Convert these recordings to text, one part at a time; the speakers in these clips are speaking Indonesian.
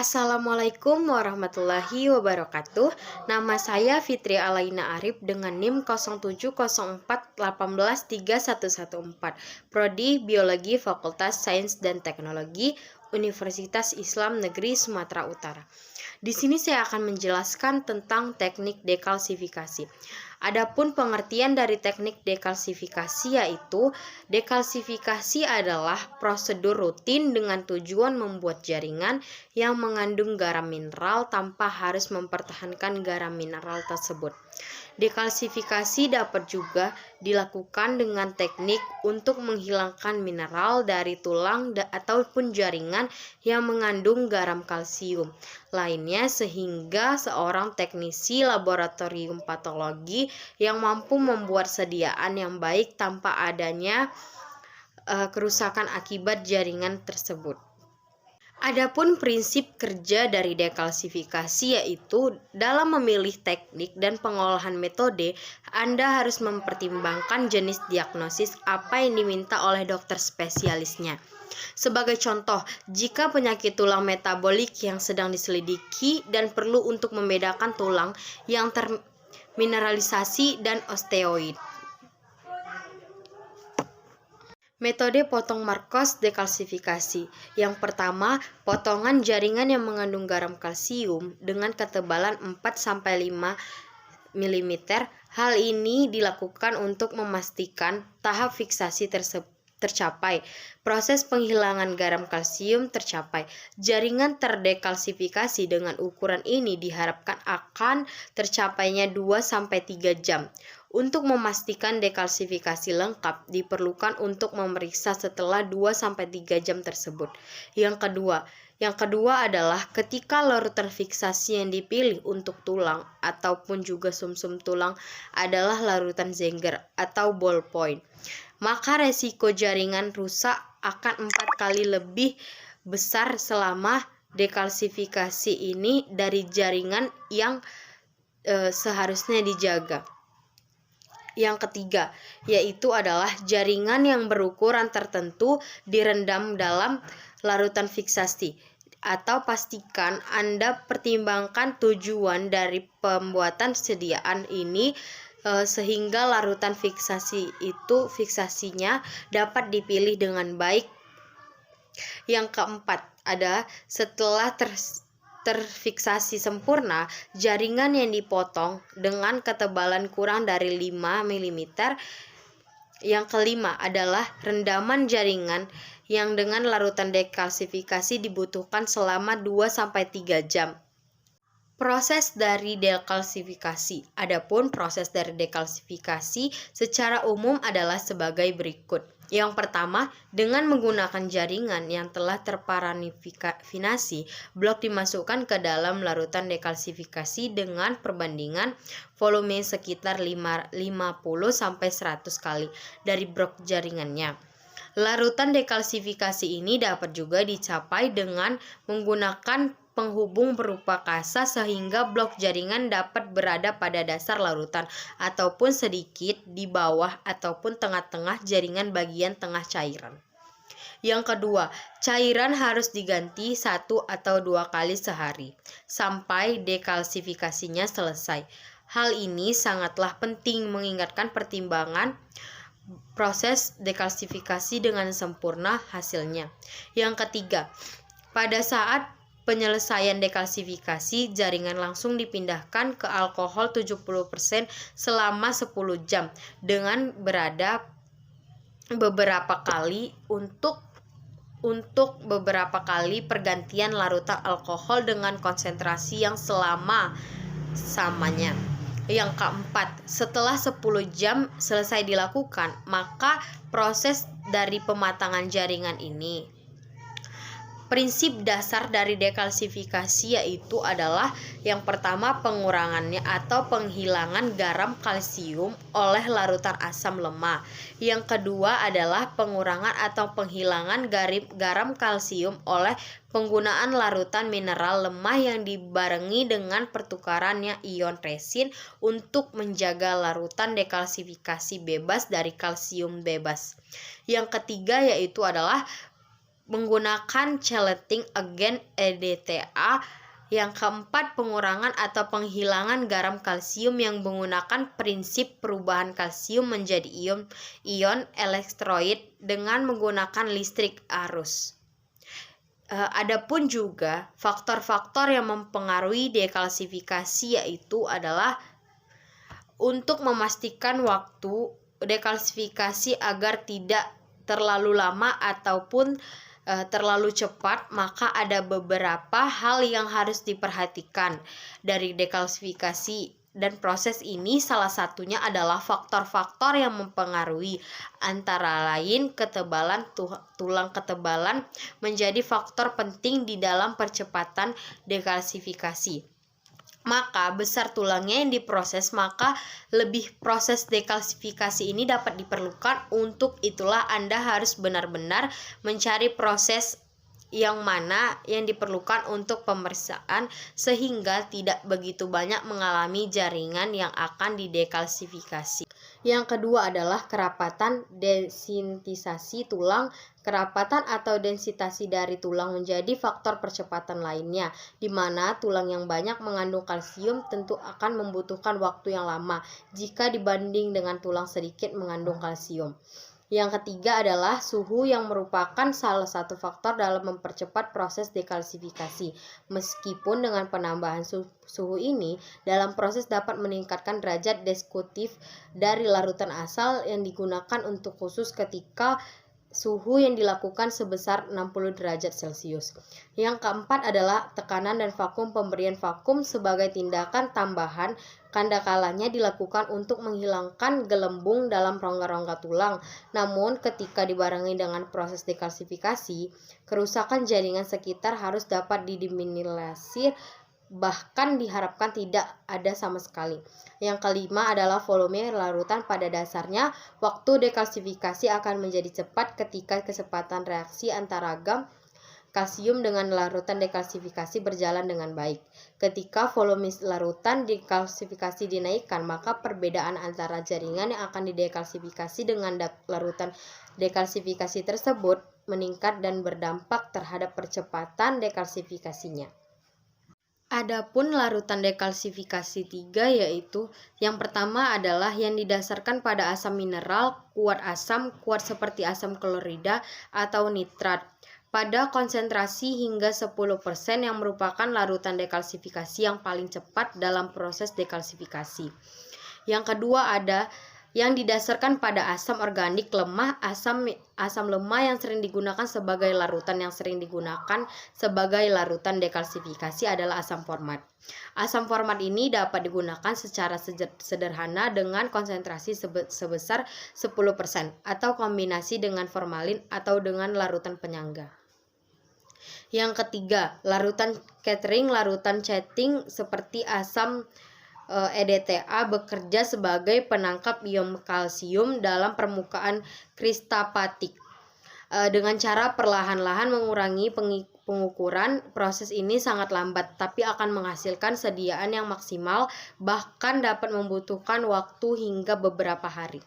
Assalamualaikum warahmatullahi wabarakatuh. Nama saya Fitri Alaina Arif dengan NIM 0704183114, Prodi Biologi Fakultas Sains dan Teknologi Universitas Islam Negeri Sumatera Utara. Di sini saya akan menjelaskan tentang teknik dekalsifikasi. Adapun pengertian dari teknik dekalsifikasi yaitu dekalsifikasi adalah prosedur rutin dengan tujuan membuat jaringan yang mengandung garam mineral tanpa harus mempertahankan garam mineral tersebut. Dekalsifikasi dapat juga dilakukan dengan teknik untuk menghilangkan mineral dari tulang ataupun jaringan yang mengandung garam kalsium lainnya sehingga seorang teknisi laboratorium patologi yang mampu membuat sediaan yang baik tanpa adanya kerusakan akibat jaringan tersebut. Adapun prinsip kerja dari dekalsifikasi yaitu dalam memilih teknik dan pengolahan metode, Anda harus mempertimbangkan jenis diagnosis apa yang diminta oleh dokter spesialisnya. Sebagai contoh, jika penyakit tulang metabolik yang sedang diselidiki dan perlu untuk membedakan tulang yang termineralisasi dan osteoid. Metode potong Marcos dekalsifikasi. Yang pertama, potongan jaringan yang mengandung garam kalsium dengan ketebalan 4-5 mm. Hal ini dilakukan untuk memastikan tahap fiksasi tercapai. Proses penghilangan garam kalsium tercapai. Jaringan terdekalsifikasi dengan ukuran ini diharapkan akan tercapainya 2-3 jam. Untuk memastikan dekalsifikasi lengkap diperlukan untuk memeriksa setelah 2-3 jam tersebut. Yang kedua adalah ketika larutan fiksasi yang dipilih untuk tulang ataupun juga sumsum tulang adalah larutan Zenger atau ballpoint, maka resiko jaringan rusak akan 4 kali lebih besar selama dekalsifikasi ini dari jaringan yang seharusnya dijaga. Yang ketiga, yaitu adalah jaringan yang berukuran tertentu direndam dalam larutan fiksasi, atau pastikan Anda pertimbangkan tujuan dari pembuatan sediaan ini sehingga larutan fiksasinya dapat dipilih dengan baik. Yang keempat, setelah terfiksasi sempurna, jaringan yang dipotong dengan ketebalan kurang dari 5 mm. Yang kelima adalah rendaman jaringan yang dengan larutan dekalsifikasi dibutuhkan selama 2-3 jam. Proses dari dekalsifikasi. Adapun proses dari dekalsifikasi secara umum adalah sebagai berikut. Yang pertama, dengan menggunakan jaringan yang telah terparafinasi, blok dimasukkan ke dalam larutan dekalsifikasi dengan perbandingan volume sekitar 50-100 kali dari blok jaringannya. Larutan dekalsifikasi ini dapat juga dicapai dengan menggunakan penghubung berupa kasa sehingga blok jaringan dapat berada pada dasar larutan ataupun sedikit di bawah ataupun tengah-tengah jaringan bagian tengah cairan. Yang kedua, cairan harus diganti 1 atau 2 kali sehari sampai dekalsifikasinya selesai. Hal ini sangatlah penting mengingatkan pertimbangan proses dekalsifikasi dengan sempurna hasilnya. Yang ketiga, pada saat penyelesaian dekalsifikasi, jaringan langsung dipindahkan ke alkohol 70% selama 10 jam dengan berada beberapa kali untuk beberapa kali pergantian larutan alkohol dengan konsentrasi yang samanya. Yang keempat, setelah 10 jam selesai dilakukan, maka proses dari pematangan jaringan ini. Prinsip dasar dari dekalsifikasi yaitu adalah yang pertama pengurangannya atau penghilangan garam kalsium oleh larutan asam lemah. Yang kedua adalah pengurangan atau penghilangan garam kalsium oleh penggunaan larutan mineral lemah yang dibarengi dengan pertukarannya ion resin untuk menjaga larutan dekalsifikasi bebas dari kalsium bebas. Yang ketiga yaitu adalah menggunakan chelating agent EDTA. Yang keempat, pengurangan atau penghilangan garam kalsium yang menggunakan prinsip perubahan kalsium menjadi ion elektrolit dengan menggunakan listrik arus. Adapun juga faktor-faktor yang mempengaruhi dekalsifikasi yaitu adalah untuk memastikan waktu dekalsifikasi agar tidak terlalu lama ataupun terlalu cepat, maka ada beberapa hal yang harus diperhatikan dari dekalsifikasi, dan proses ini salah satunya adalah faktor-faktor yang mempengaruhi, antara lain ketebalan tulang. Ketebalan menjadi faktor penting di dalam percepatan dekalsifikasi. Maka besar tulangnya yang diproses, maka lebih proses dekalsifikasi ini dapat diperlukan. Untuk itulah Anda harus benar-benar mencari proses yang mana yang diperlukan untuk pemeriksaan sehingga tidak begitu banyak mengalami jaringan yang akan didekalsifikasi. Yang kedua adalah kerapatan densitasasi tulang. Kerapatan atau densitasi dari tulang menjadi faktor percepatan lainnya, di mana tulang yang banyak mengandung kalsium tentu akan membutuhkan waktu yang lama jika dibanding dengan tulang sedikit mengandung kalsium. Yang ketiga adalah suhu yang merupakan salah satu faktor dalam mempercepat proses dekalsifikasi. Meskipun dengan penambahan suhu ini dalam proses dapat meningkatkan derajat deskriptif dari larutan asal yang digunakan untuk khusus ketika suhu yang dilakukan sebesar 60 derajat Celcius. Yang keempat adalah tekanan dan vakum. Pemberian vakum sebagai tindakan tambahan kandakalanya dilakukan untuk menghilangkan gelembung dalam rongga-rongga tulang. Namun ketika dibarengi dengan proses dekalsifikasi, kerusakan jaringan sekitar harus dapat diminimalisir, bahkan diharapkan tidak ada sama sekali. Yang kelima adalah volume larutan. Pada dasarnya, waktu dekalsifikasi akan menjadi cepat ketika kecepatan reaksi antara gam kalsium dengan larutan dekalsifikasi berjalan dengan baik. Ketika volume larutan dekalsifikasi dinaikkan, maka perbedaan antara jaringan yang akan didekalsifikasi dengan larutan dekalsifikasi tersebut meningkat dan berdampak terhadap percepatan dekalsifikasinya. Adapun larutan dekalsifikasi 3 yaitu yang pertama adalah yang didasarkan pada asam mineral, kuat seperti asam klorida atau nitrat pada konsentrasi hingga 10% yang merupakan larutan dekalsifikasi yang paling cepat dalam proses dekalsifikasi. Yang kedua ada yang didasarkan pada asam organik lemah. Asam lemah yang sering digunakan sebagai larutan larutan dekalsifikasi adalah asam format. Asam format ini dapat digunakan secara sederhana dengan konsentrasi sebesar 10% atau kombinasi dengan formalin atau dengan larutan penyangga. Yang ketiga, larutan catering. Larutan chatting seperti asam EDTA bekerja sebagai penangkap ion kalsium dalam permukaan kristapatik. Dengan cara perlahan-lahan mengurangi pengukuran, proses ini sangat lambat tapi akan menghasilkan sediaan yang maksimal, bahkan dapat membutuhkan waktu hingga beberapa hari.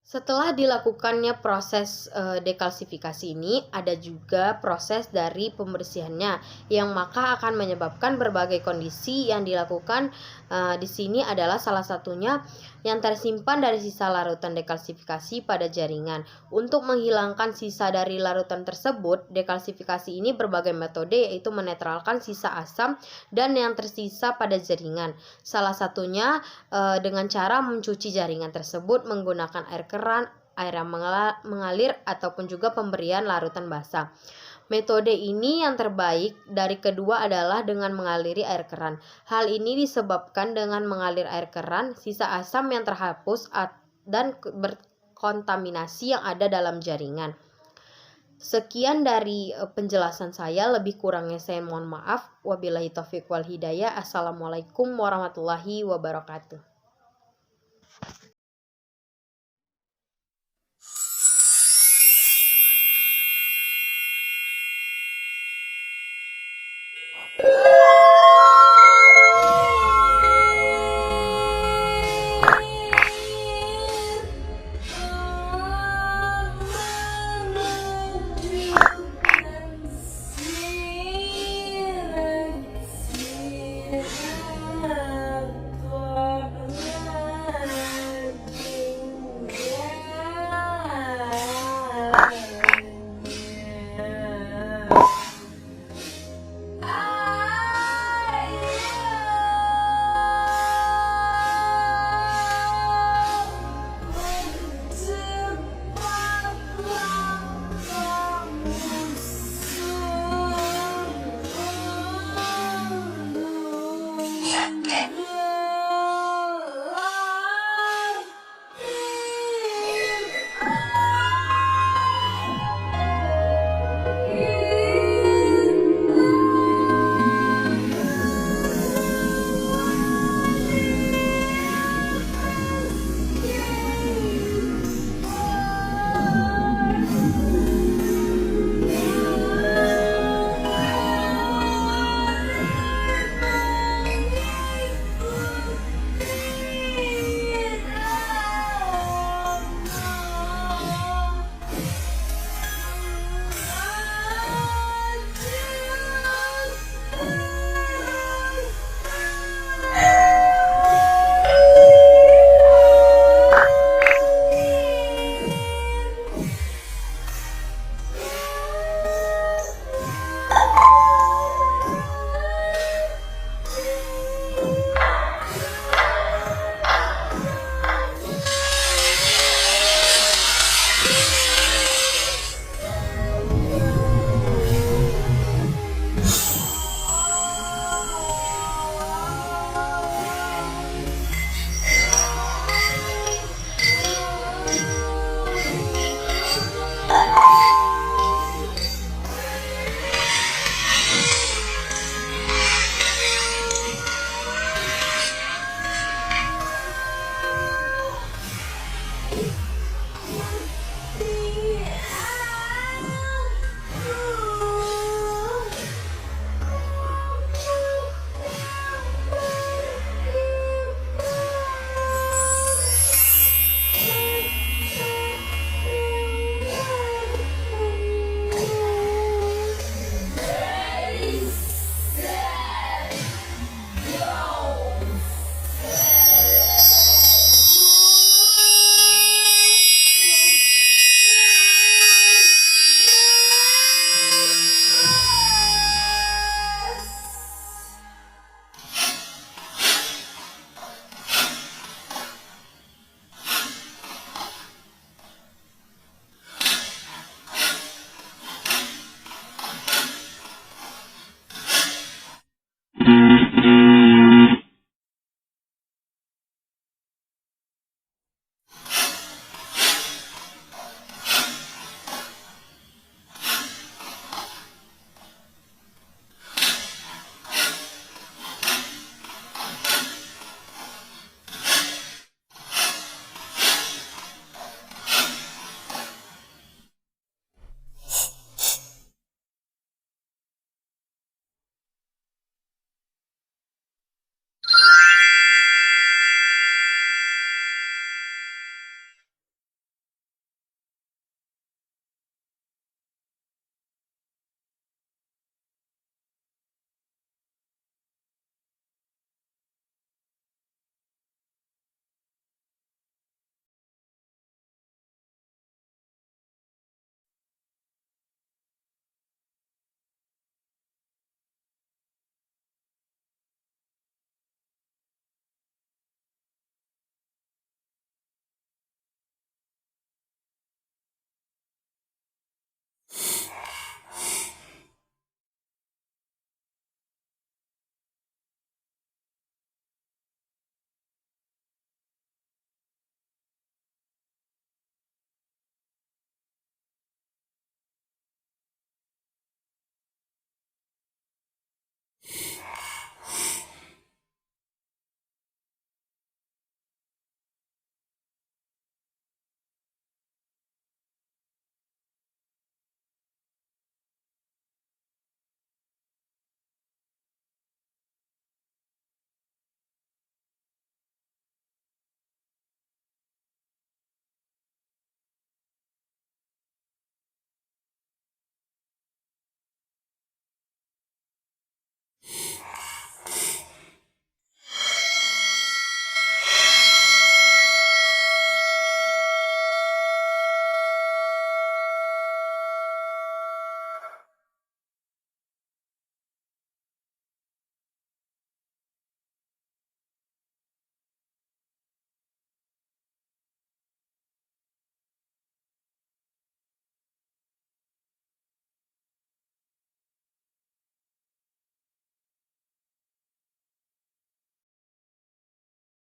Setelah dilakukannya proses dekalsifikasi ini, ada juga proses dari pembersihannya yang maka akan menyebabkan berbagai kondisi yang dilakukan. Di sini adalah salah satunya yang tersimpan dari sisa larutan dekalsifikasi pada jaringan. Untuk menghilangkan sisa dari larutan tersebut, dekalsifikasi ini berbagai metode, yaitu menetralkan sisa asam dan yang tersisa pada jaringan. Salah satunya dengan cara mencuci jaringan tersebut menggunakan air keran, air yang mengalir, ataupun juga pemberian larutan basah. Metode ini yang terbaik dari kedua adalah dengan mengaliri air keran. Hal ini disebabkan dengan mengalir air keran, sisa asam yang terhapus dan berkontaminasi yang ada dalam jaringan. Sekian dari penjelasan saya, lebih kurangnya saya mohon maaf. Wabillahi taufiq wal hidayah. Assalamualaikum warahmatullahi wabarakatuh.